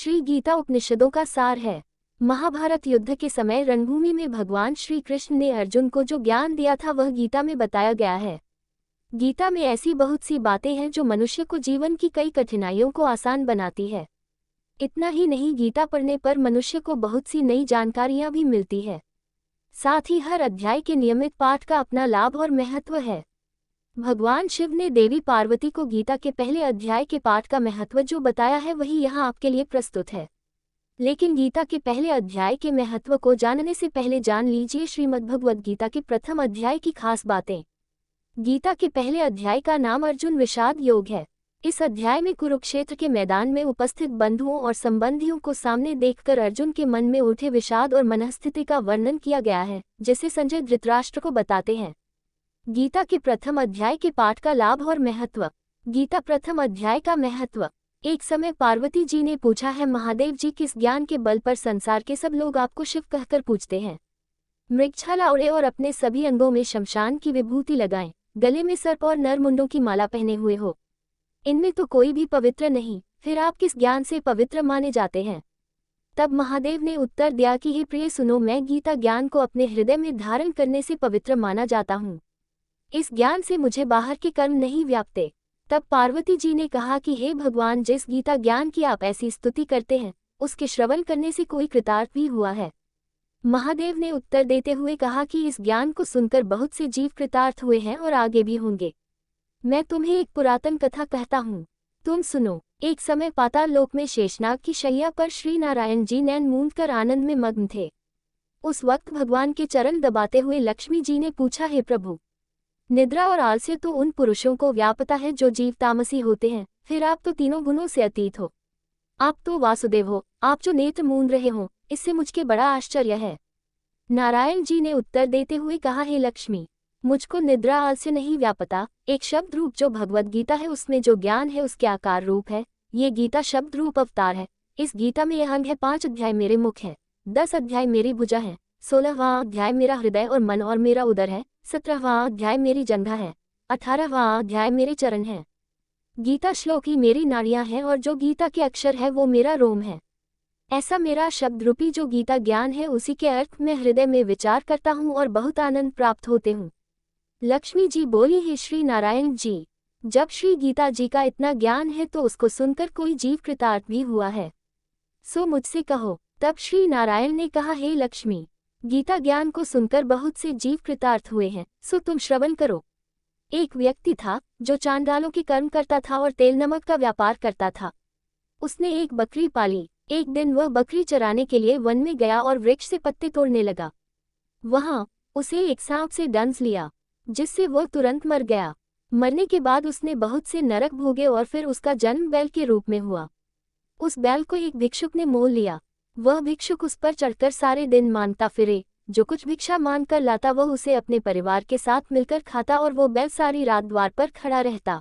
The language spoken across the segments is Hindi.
श्री गीता उपनिषदों का सार है। महाभारत युद्ध के समय रणभूमि में भगवान श्री कृष्ण ने अर्जुन को जो ज्ञान दिया था वह गीता में बताया गया है। गीता में ऐसी बहुत सी बातें हैं जो मनुष्य को जीवन की कई कठिनाइयों को आसान बनाती है। इतना ही नहीं, गीता पढ़ने पर मनुष्य को बहुत सी नई जानकारियां भी मिलती है। साथ ही हर अध्याय के नियमित पाठ का अपना लाभ और महत्व है। भगवान शिव ने देवी पार्वती को गीता के पहले अध्याय के पाठ का महत्व जो बताया है वही यहाँ आपके लिए प्रस्तुत है। लेकिन गीता के पहले अध्याय के महत्व को जानने से पहले जान लीजिए श्रीमद्भगवद गीता के प्रथम अध्याय की खास बातें। गीता के पहले अध्याय का नाम अर्जुन विषाद योग है। इस अध्याय में कुरुक्षेत्र के मैदान में उपस्थित बंधुओं और संबंधियों को सामने देखकर अर्जुन के मन में उठे विषाद और मनस्थिति का वर्णन किया गया है, जिसे संजय धृतराष्ट्र को बताते हैं। गीता के प्रथम अध्याय के पाठ का लाभ और महत्व। गीता प्रथम अध्याय का महत्व। एक समय पार्वती जी ने पूछा है, महादेव जी, किस ज्ञान के बल पर संसार के सब लोग आपको शिव कहकर पूछते हैं? मृगछाला ओढ़े और अपने सभी अंगों में शमशान की विभूति लगाएं, गले में सर्प और नरमुंडों की माला पहने हुए हो, इनमें तो कोई भी पवित्र नहीं, फिर आप किस ज्ञान से पवित्र माने जाते हैं? तब महादेव ने उत्तर दिया कि हे प्रिय सुनो, मैं गीता ज्ञान को अपने हृदय में धारण करने से पवित्र माना जाता हूँ। इस ज्ञान से मुझे बाहर के कर्म नहीं व्यापते। तब पार्वती जी ने कहा कि हे भगवान, जिस गीता ज्ञान की आप ऐसी स्तुति करते हैं उसके श्रवण करने से कोई कृतार्थ भी हुआ है? महादेव ने उत्तर देते हुए कहा कि इस ज्ञान को सुनकर बहुत से जीव कृतार्थ हुए हैं और आगे भी होंगे। मैं तुम्हें एक पुरातन कथा कहता हूँ, तुम सुनो। एक समय पाताल लोक में शेषनाग की शैया पर श्री नारायण जी नैन मूंद कर आनंद में मग्न थे। उस वक्त भगवान के चरण दबाते हुए लक्ष्मी जी ने पूछा, हे प्रभु, निद्रा और आलस्य तो उन पुरुषों को व्यापता है जो जीव तामसी होते हैं, फिर आप तो तीनों गुणों से अतीत हो। आप तो वासुदेव हो, आप जो नेत्र मूंद रहे हो, इससे मुझके बड़ा आश्चर्य है। नारायण जी ने उत्तर देते हुए कहा, हे लक्ष्मी, मुझको निद्रा आलस्य नहीं व्यापता। एक शब्द रूप जो भगवद गीता है उसमें जो ज्ञान है उसके आकार रूप है। ये गीता शब्द रूप अवतार है। इस गीता में यह अंग है, 5 अध्याय मेरे मुख है, 10 अध्याय मेरी भुजा है, 16वां अध्याय मेरा हृदय और मन और मेरा उदर है, 17वां अध्याय मेरी जंघा है, 18वां अध्याय मेरे चरण है। गीता श्लोक ही मेरी नाड़ियां हैं और जो गीता के अक्षर है वो मेरा रोम है। ऐसा मेरा शब्द रूपी जो गीता ज्ञान है उसी के अर्थ में हृदय में विचार करता हूँ और बहुत आनंद प्राप्त होते हूँ। लक्ष्मी जी बोली, हे श्री नारायण जी, जब श्री गीता जी का इतना ज्ञान है तो उसको सुनकर कोई जीव कृतार्थ भी हुआ है? सो मुझसे कहो। तब श्री नारायण ने कहा, हे लक्ष्मी, गीता ज्ञान को सुनकर बहुत से जीव कृतार्थ हुए हैं, सो तुम श्रवण करो। एक व्यक्ति था जो चांडालों के कर्म करता था और तेल नमक का व्यापार करता था। उसने एक बकरी पाली। एक दिन वह बकरी चराने के लिए वन में गया और वृक्ष से पत्ते तोड़ने लगा। वहां उसे एक सांप से डंस लिया, जिससे वह तुरंत मर गया। मरने के बाद उसने बहुत से नरक भोगे और फिर उसका जन्म बैल के रूप में हुआ। उस बैल को एक भिक्षुक ने मोल लिया। वह भिक्षुक उस पर चढ़कर सारे दिन मांगता फिरे। जो कुछ भिक्षा मांग कर लाता वह उसे अपने परिवार के साथ मिलकर खाता और वो बैल सारी रात द्वार पर खड़ा रहता।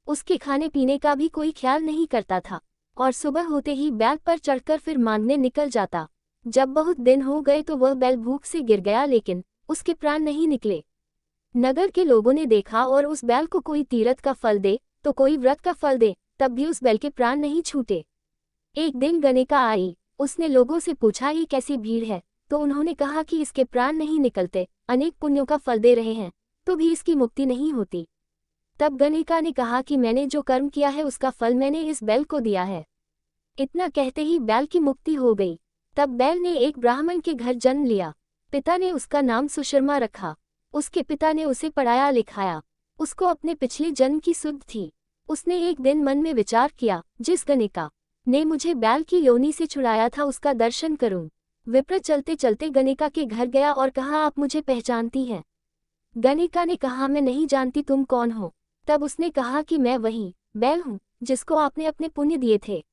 उसके खाने पीने का भी कोई ख्याल नहीं करता था और सुबह होते ही बैल पर चढ़कर फिर मांगने निकल जाता। जब बहुत दिन हो गए तो वह बैल भूख से गिर गया, लेकिन उसके प्राण नहीं निकले। नगर के लोगों ने देखा और उस बैल को कोई तीरथ का फल दे तो कोई व्रत का फल दे, तब भी उस बैल के प्राण नहीं छूटे। एक दिन गणिका आई। उसने लोगों से पूछा, ये कैसी भीड़ है? तो उन्होंने कहा कि इसके प्राण नहीं निकलते, अनेक पुण्यों का फल दे रहे हैं तो भी इसकी मुक्ति नहीं होती। तब गणिका ने कहा कि मैंने जो कर्म किया है उसका फल मैंने इस बैल को दिया है। इतना कहते ही बैल की मुक्ति हो गई। तब बैल ने एक ब्राह्मण के घर जन्म लिया। पिता ने उसका नाम सुशर्मा रखा। उसके पिता ने उसे पढ़ाया लिखाया। उसको अपने पिछले जन्म की सुध थी। उसने एक दिन मन में विचार किया, जिस गणिका ने मुझे बैल की योनि से छुड़ाया था उसका दर्शन करूं। विप्र चलते चलते गणिका के घर गया और कहा, आप मुझे पहचानती हैं? गणिका ने कहा, मैं नहीं जानती, तुम कौन हो? तब उसने कहा कि मैं वही बैल हूँ जिसको आपने अपने पुण्य दिए थे।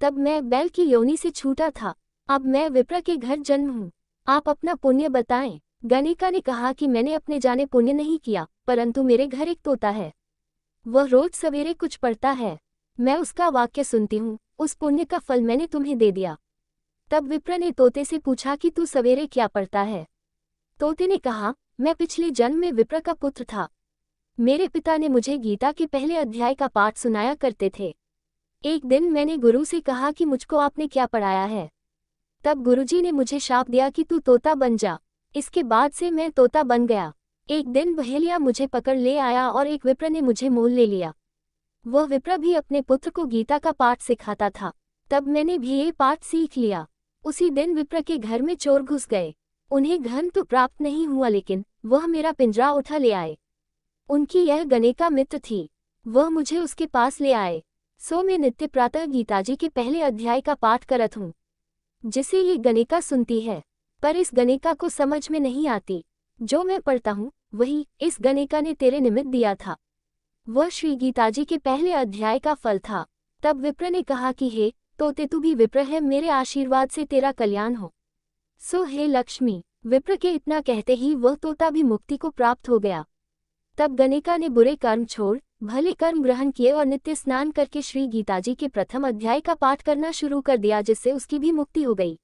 तब मैं बैल की योनि से छूटा था, अब मैं विप्र के घर जन्म हूँ। आप अपना पुण्य बताएं। गणिका ने कहा कि मैंने अपने जाने पुण्य नहीं किया, परंतु मेरे घर एक तोता है, वह रोज सवेरे कुछ पढ़ता है, मैं उसका वाक्य सुनती हूँ, उस पुण्य का फल मैंने तुम्हें दे दिया। तब विप्र ने तोते से पूछा कि तू सवेरे क्या पढ़ता है? तोते ने कहा, मैं पिछले जन्म में विप्र का पुत्र था। मेरे पिता ने मुझे गीता के पहले अध्याय का पाठ सुनाया करते थे। एक दिन मैंने गुरु से कहा कि मुझको आपने क्या पढ़ाया है। तब गुरुजी ने मुझे शाप दिया कि तू तोता बन जा। इसके बाद से मैं तोता बन गया। एक दिन बहेलिया मुझे पकड़ ले आया और एक विप्र ने मुझे मोल ले लिया। वह विप्र भी अपने पुत्र को गीता का पाठ सिखाता था। तब मैंने भी ये पाठ सीख लिया। उसी दिन विप्र के घर में चोर घुस गए। उन्हें धन तो प्राप्त नहीं हुआ, लेकिन वह मेरा पिंजरा उठा ले आए। उनकी यह गणिका मित्र थी। वह मुझे उसके पास ले आए। सो मैं नित्य प्रातः गीताजी के पहले अध्याय का पाठ करत हूँ, जिसे ये गणिका सुनती है, पर इस गणिका को समझ में नहीं आती। जो मैं पढ़ता हूँ वही इस गणिका ने तेरे निमित्त दिया था। वह श्री गीताजी के पहले अध्याय का फल था। तब विप्र ने कहा कि हे तोते, तू भी विप्र है, मेरे आशीर्वाद से तेरा कल्याण हो। सो हे लक्ष्मी। विप्र के इतना कहते ही वह तोता भी मुक्ति को प्राप्त हो गया। तब गणिका ने बुरे कर्म छोड़ भले कर्म ग्रहण किए और नित्य स्नान करके श्री गीताजी के प्रथम अध्याय का पाठ करना शुरू कर दिया, जिससे उसकी भी मुक्ति हो गई।